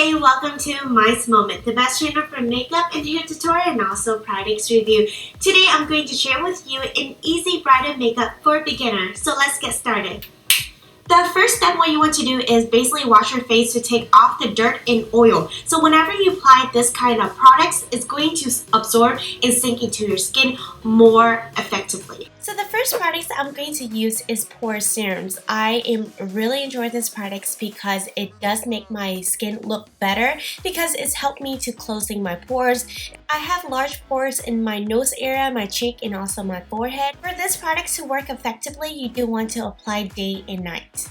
Hey, welcome to MaiMoments, the best channel for makeup and hair tutorial and also products review. Today I'm going to share with you an easy bridal makeup for beginners. So let's get started. The first step what you want to do is basically wash your face to take off the dirt and oil. So whenever you apply this kind of products, it's going to absorb and sink into your skin more effectively. So the first products I'm going to use is pore serums. I am really enjoying this products because it does make my skin look better because it's helped me to closing my pores. I have large pores in my nose area, my cheek, and also my forehead. For this product to work effectively, you do want to apply day and night.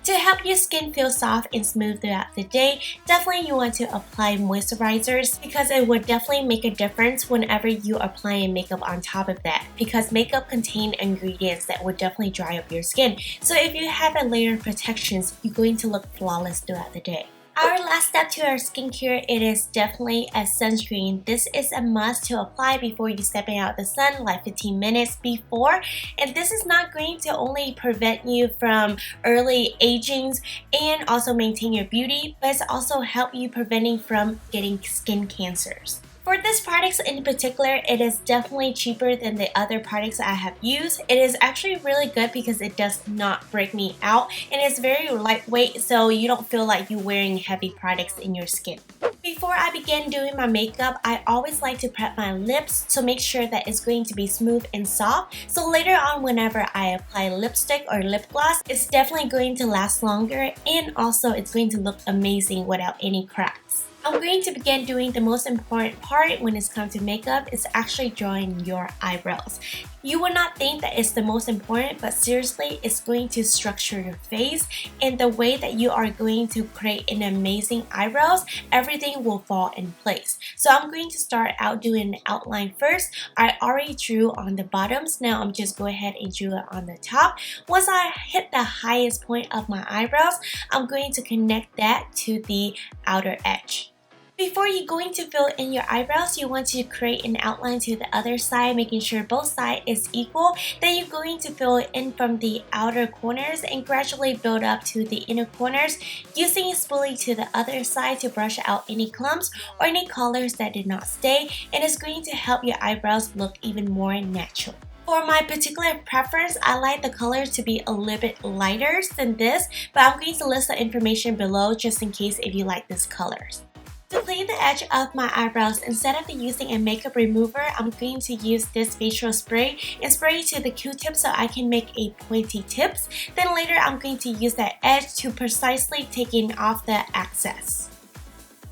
To help your skin feel soft and smooth throughout the day, definitely you want to apply moisturizers because it would definitely make a difference whenever you are applying makeup on top of that, because makeup contains ingredients that would definitely dry up your skin. So if you have a layer of protections, you're going to look flawless throughout the day. Our last step to our skincare, it is definitely a sunscreen. This is a must to apply before you stepping out the sun, like 15 minutes before. And this is not going to only prevent you from early aging and also maintain your beauty, but it's also help you preventing from getting skin cancers. For this product in particular, it is definitely cheaper than the other products I have used. It is actually really good because it does not break me out and it's very lightweight, so you don't feel like you're wearing heavy products in your skin. Before I begin doing my makeup, I always like to prep my lips to make sure that it's going to be smooth and soft. So later on, whenever I apply lipstick or lip gloss, it's definitely going to last longer and also it's going to look amazing without any cracks. I'm going to begin doing the most important part when it's come to makeup is actually drawing your eyebrows. You will not think that it's the most important, but seriously, it's going to structure your face and the way that you are going to create an amazing eyebrows, everything will fall in place. So I'm going to start out doing an outline first. I already drew on the bottoms. Now I'm just go ahead and drew it on the top. Once I hit the highest point of my eyebrows, I'm going to connect that to the outer edge. Before you're going to fill in your eyebrows, you want to create an outline to the other side, making sure both sides is equal. Then you're going to fill it in from the outer corners and gradually build up to the inner corners, using a spoolie to the other side to brush out any clumps or any colors that did not stay, and it's going to help your eyebrows look even more natural. For my particular preference, I like the colors to be a little bit lighter than this, but I'm going to list the information below just in case if you like these colors. To clean the edge of my eyebrows, instead of using a makeup remover, I'm going to use this facial spray and spray it to the Q-tip so I can make a pointy tips. Then later I'm going to use that edge to precisely taking off the excess.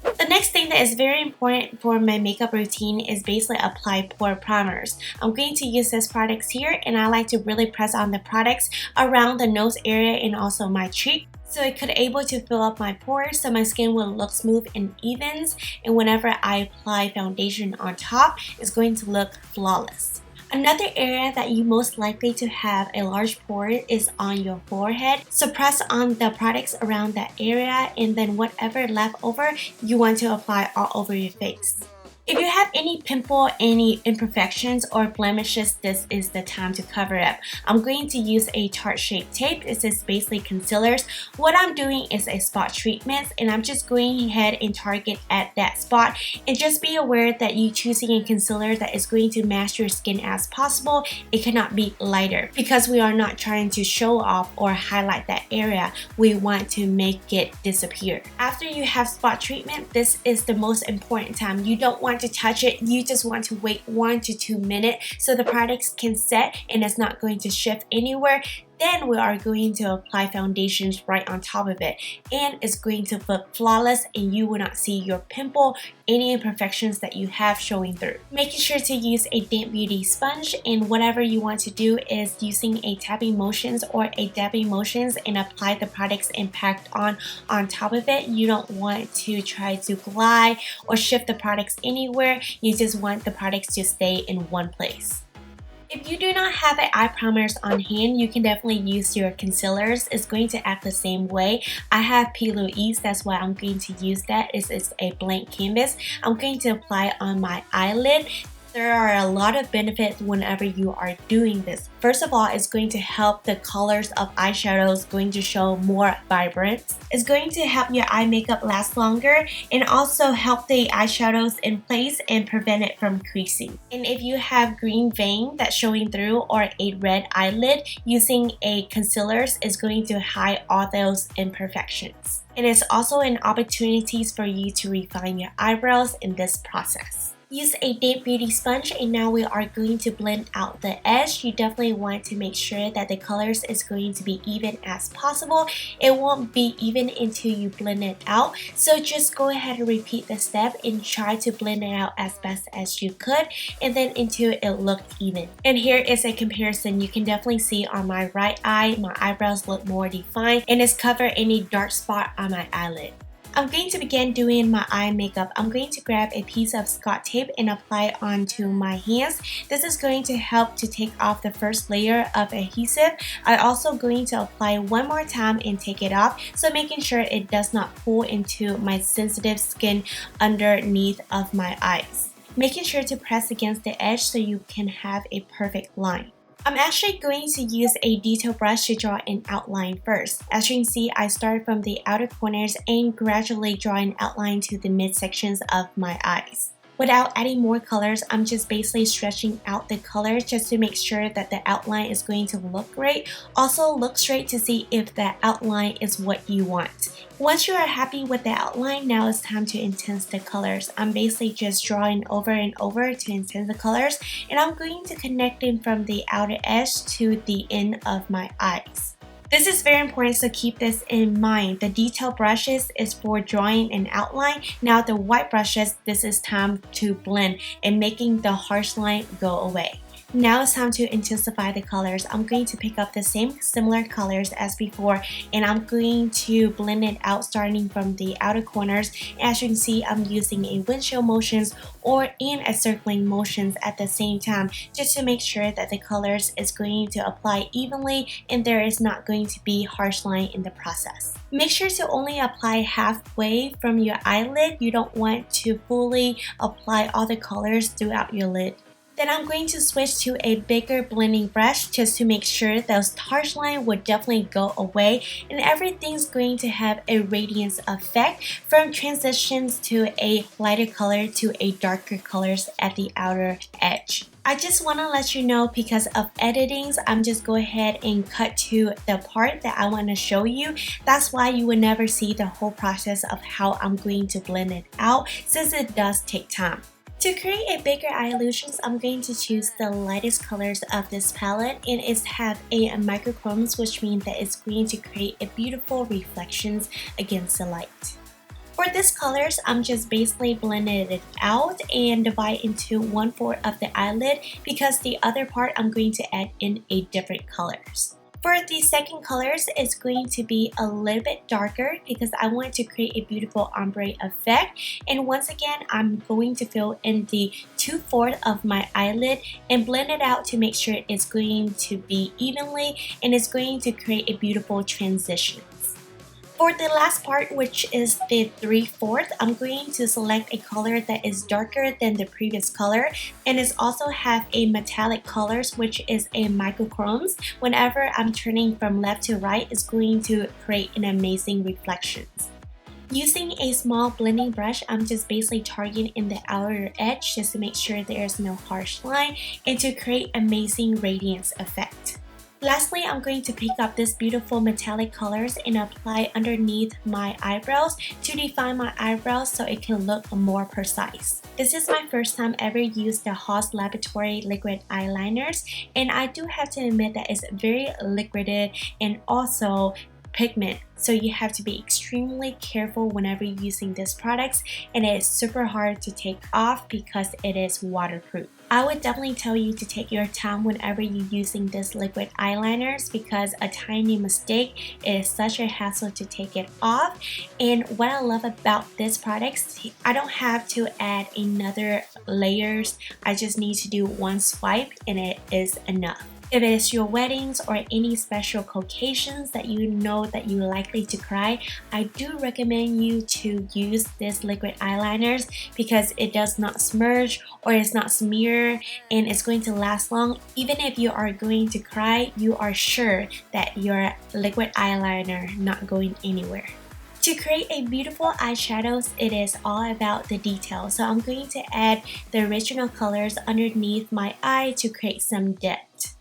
The next thing that is very important for my makeup routine is basically apply pore primers. I'm going to use this products here and I like to really press on the products around the nose area and also my cheek, so it could able to fill up my pores so my skin will look smooth and evens, and whenever I apply foundation on top, it's going to look flawless. Another area that you most likely to have a large pore is on your forehead. So press on the products around that area and then whatever left over, you want to apply all over your face. If you have any pimple, any imperfections or blemishes, this is the time to cover up. I'm going to use a Tarte Shape Tape. This is basically concealers. What I'm doing is a spot treatment and I'm just going ahead and target at that spot. And just be aware that you choosing a concealer that is going to match your skin as possible. It cannot be lighter because we are not trying to show off or highlight that area. We want to make it disappear. After you have spot treatment, this is the most important time. You don't want to touch it, you just want to wait 1 to 2 minutes so the products can set and it's not going to shift anywhere. Then we are going to apply foundations right on top of it and it's going to look flawless and you will not see your pimple, any imperfections that you have showing through. Making sure to use a damp beauty sponge, and whatever you want to do is using a tapping motions or a dabbing motions and apply the products and packed on top of it. You don't want to try to glide or shift the products anywhere. You just want the products to stay in one place. If you do not have an eye primers on hand, you can definitely use your concealers. It's going to act the same way. I have P.Loiuse, that's why I'm going to use that. It's a blank canvas. I'm going to apply on my eyelid. There are a lot of benefits whenever you are doing this. First of all, it's going to help the colors of eyeshadows going to show more vibrance. It's going to help your eye makeup last longer and also help the eyeshadows in place and prevent it from creasing. And if you have green vein that's showing through or a red eyelid, using a concealer is going to hide all those imperfections. And it's also an opportunity for you to refine your eyebrows in this process. Use a damp beauty sponge, and now we are going to blend out the edge. You definitely want to make sure that the colors is going to be even as possible. It won't be even until you blend it out. So just go ahead and repeat the step and try to blend it out as best as you could, and then until it looked even. And here is a comparison. You can definitely see on my right eye, my eyebrows look more defined and it's covered any dark spot on my eyelid. I'm going to begin doing my eye makeup. I'm going to grab a piece of Scotch tape and apply it onto my hands. This is going to help to take off the first layer of adhesive. I'm also going to apply one more time and take it off, so making sure it does not pull into my sensitive skin underneath of my eyes. Making sure to press against the edge so you can have a perfect line. I'm actually going to use a detail brush to draw an outline first. As you can see, I start from the outer corners and gradually draw an outline to the midsections of my eyes. Without adding more colors, I'm just basically stretching out the colors just to make sure that the outline is going to look great. Also look straight to see if the outline is what you want. Once you are happy with the outline, now it's time to intense the colors. I'm basically just drawing over and over to intense the colors, and I'm going to connect them from the outer edge to the end of my eyes. This is very important, so keep this in mind. The detail brushes is for drawing an outline. Now the white brushes, this is time to blend and making the harsh line go away. Now it's time to intensify the colors. I'm going to pick up the same similar colors as before, and I'm going to blend it out starting from the outer corners. As you can see, I'm using a windshield motions or in a circling motions at the same time, just to make sure that the colors is going to apply evenly and there is not going to be harsh line in the process. Make sure to only apply halfway from your eyelid. You don't want to fully apply all the colors throughout your lid. Then I'm going to switch to a bigger blending brush just to make sure those harsh lines will definitely go away, and everything's going to have a radiance effect from transitions to a lighter color to a darker colors at the outer edge. I just want to let you know, because of editings, I'm just go ahead and cut to the part that I want to show you. That's why you will never see the whole process of how I'm going to blend it out, since it does take time. To create a bigger eye illusions, I'm going to choose the lightest colors of this palette, and it have a microchromes, which means that it's going to create a beautiful reflections against the light. For this colors, I'm just basically blending it out and divide into 1/4 of the eyelid, because the other part I'm going to add in a different colors. For the second colors, it's going to be a little bit darker because I want to create a beautiful ombre effect. And once again, I'm going to fill in the 2/4 of my eyelid and blend it out to make sure it's going to be evenly and it's going to create a beautiful transition. For the last part, which is the 3/4, I'm going to select a color that is darker than the previous color, and it also have a metallic colors, which is a microchromes. Whenever I'm turning from left to right, it's going to create an amazing reflections. Using a small blending brush, I'm just basically targeting in the outer edge just to make sure there's no harsh line and to create amazing radiance effect. Lastly, I'm going to pick up this beautiful metallic colors and apply underneath my eyebrows to define my eyebrows so it can look more precise. This is my first time ever used the Haus Laboratory liquid eyeliners, and I do have to admit that it's very liquided and also pigment, so you have to be extremely careful whenever using these products, and it is super hard to take off because it is waterproof. I would definitely tell you to take your time whenever you're using this liquid eyeliners, because a tiny mistake is such a hassle to take it off. And what I love about this product, I don't have to add another layers. I just need to do one swipe and it is enough. If it is your weddings or any special occasions that you know that you're likely to cry, I do recommend you to use this liquid eyeliners because it does not smudge or it's not smear and it's going to last long. Even if you are going to cry, you are sure that your liquid eyeliner not going anywhere. To create a beautiful eyeshadows, it is all about the detail. So I'm going to add the original colors underneath my eye to create some depth.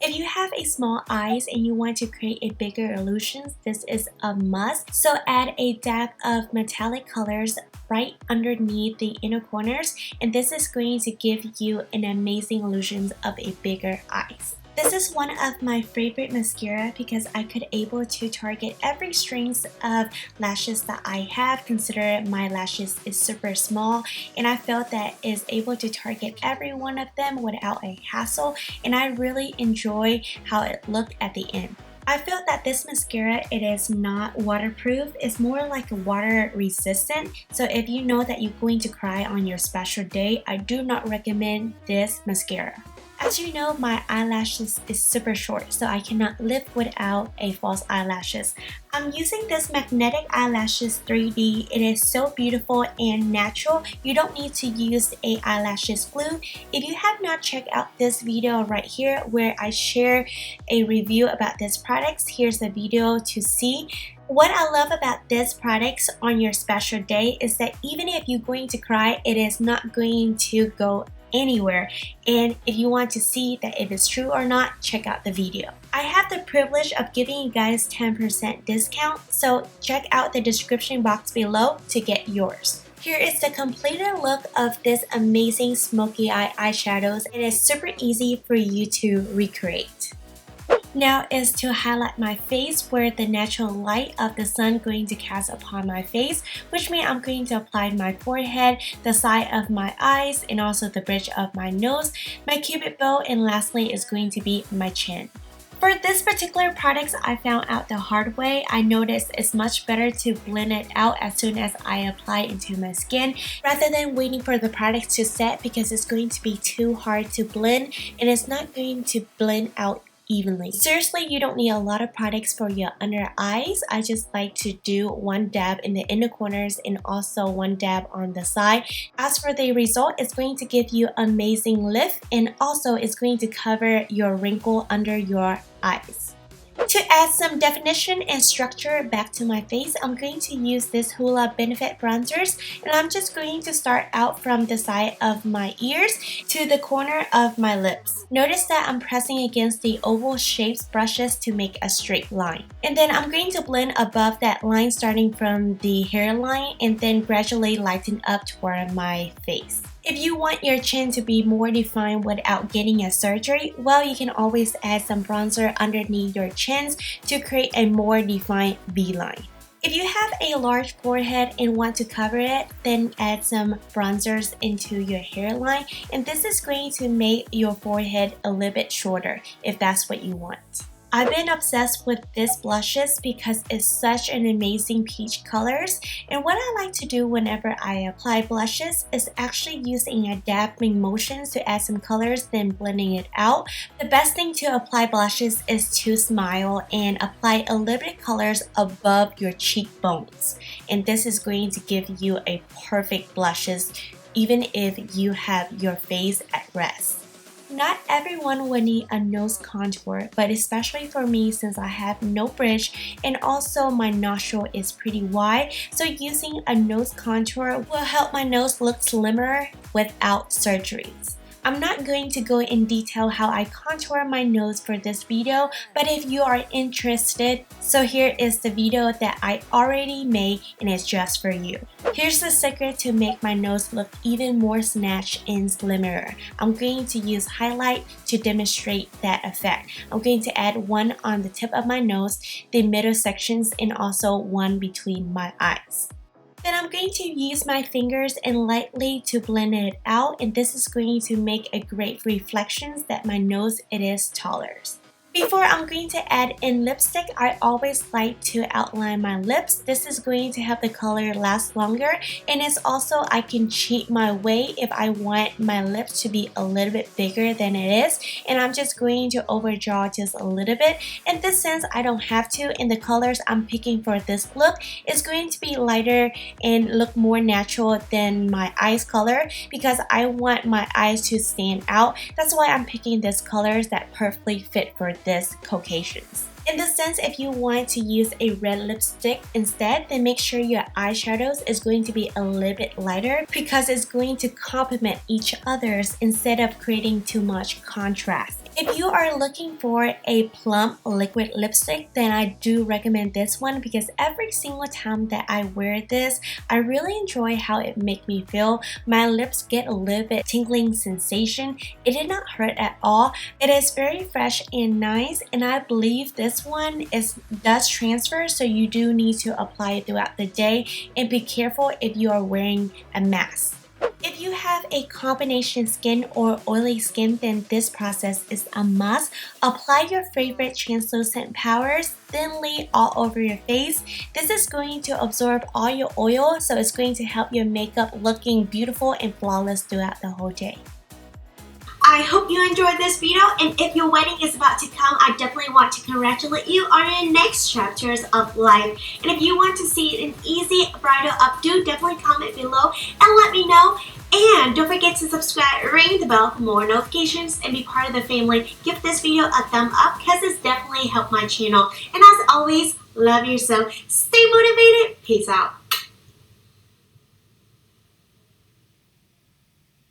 If you have a small eyes and you want to create a bigger illusions, this is a must. So add a dab of metallic colors right underneath the inner corners, and this is going to give you an amazing illusions of a bigger eyes. This is one of my favorite mascara because I could able to target every strings of lashes that I have. Consider my lashes is super small and I felt that is able to target every one of them without a hassle, and I really enjoy how it looked at the end. I felt that this mascara, it is not waterproof, it's more like water resistant. So if you know that you're going to cry on your special day, I do not recommend this mascara. As you know, my eyelashes is super short, so I cannot live without a false eyelashes. I'm using this magnetic eyelashes 3D. It is so beautiful and natural. You don't need to use a eyelashes glue. If you have not checked out this video right here where I share a review about this products, here's the video to see. What I love about this products on your special day is that even if you're going to cry, it is not going to go anywhere. And if you want to see that if it's true or not, check out the video. I have the privilege of giving you guys 10% discount, so check out the description box below to get yours. Here is the completed look of this amazing smoky eye eyeshadows. It is super easy for you to recreate. Now is to highlight my face where the natural light of the sun going to cast upon my face, which means I'm going to apply my forehead, the side of my eyes, and also the bridge of my nose, my cupid bow, and lastly is going to be my chin. For this particular products, I found out the hard way. I noticed it's much better to blend it out as soon as I apply into my skin rather than waiting for the products to set, because it's going to be too hard to blend and it's not going to blend out evenly. Seriously, you don't need a lot of products for your under eyes. I just like to do one dab in the inner corners and also one dab on the side. As for the result, it's going to give you amazing lift, and also it's going to cover your wrinkle under your eyes. To add some definition and structure back to my face, I'm going to use this Hoola Benefit Bronzers, and I'm just going to start out from the side of my ears to the corner of my lips. Notice that I'm pressing against the oval shapes brushes to make a straight line. And then I'm going to blend above that line starting from the hairline and then gradually lighten up toward my face. If you want your chin to be more defined without getting a surgery, well, you can always add some bronzer underneath your chins to create a more defined V-line. If you have a large forehead and want to cover it, then add some bronzers into your hairline, and this is going to make your forehead a little bit shorter if that's what you want. I've been obsessed with this blushes because it's such an amazing peach colors, and what I like to do whenever I apply blushes is actually using a dabbing motions to add some colors, then blending it out. The best thing to apply blushes is to smile and apply a little bit colors above your cheekbones, and this is going to give you a perfect blushes even if you have your face at rest. Not everyone will need a nose contour, but especially for me since I have no bridge and also my nostril is pretty wide, so using a nose contour will help my nose look slimmer without surgeries. I'm not going to go in detail how I contour my nose for this video, but if you are interested, so here is the video that I already made and it's just for you. Here's the secret to make my nose look even more snatched and slimmer. I'm going to use highlight to demonstrate that effect. I'm going to add one on the tip of my nose, the middle sections, and also one between my eyes. Then I'm going to use my fingers and lightly to blend it out, and this is going to make a great reflection that my nose it is taller. Before I'm going to add in lipstick, I always like to outline my lips. This is going to help the color last longer, and it's also I can cheat my way if I want my lips to be a little bit bigger than it is, and I'm just going to overdraw just a little bit. In this sense, I don't have to, and the colors I'm picking for this look is going to be lighter and look more natural than my eyes color because I want my eyes to stand out. That's why I'm picking these colors that perfectly fit for this Caucasians. In the sense, if you want to use a red lipstick instead, then make sure your eyeshadows is going to be a little bit lighter because it's going to complement each other's instead of creating too much contrast. If you are looking for a plump liquid lipstick, then I do recommend this one because every single time that I wear this, I really enjoy how it makes me feel. My lips get a little bit tingling sensation. It did not hurt at all. It is very fresh and nice, and I believe this one does transfer, so you do need to apply it throughout the day and be careful if you are wearing a mask. If you have a combination skin or oily skin, then this process is a must. Apply your favorite translucent powders thinly all over your face. This is going to absorb all your oil, so it's going to help your makeup looking beautiful and flawless throughout the whole day. I hope you enjoyed this video, and if your wedding is about to come, I definitely want to congratulate you on your next chapters of life. And if you want to see an easy bridal updo, definitely comment below and let me know. And don't forget to subscribe, ring the bell for more notifications, and be part of the family. Give this video a thumb up because it's definitely helped my channel. And as always, love yourself, stay motivated, peace out.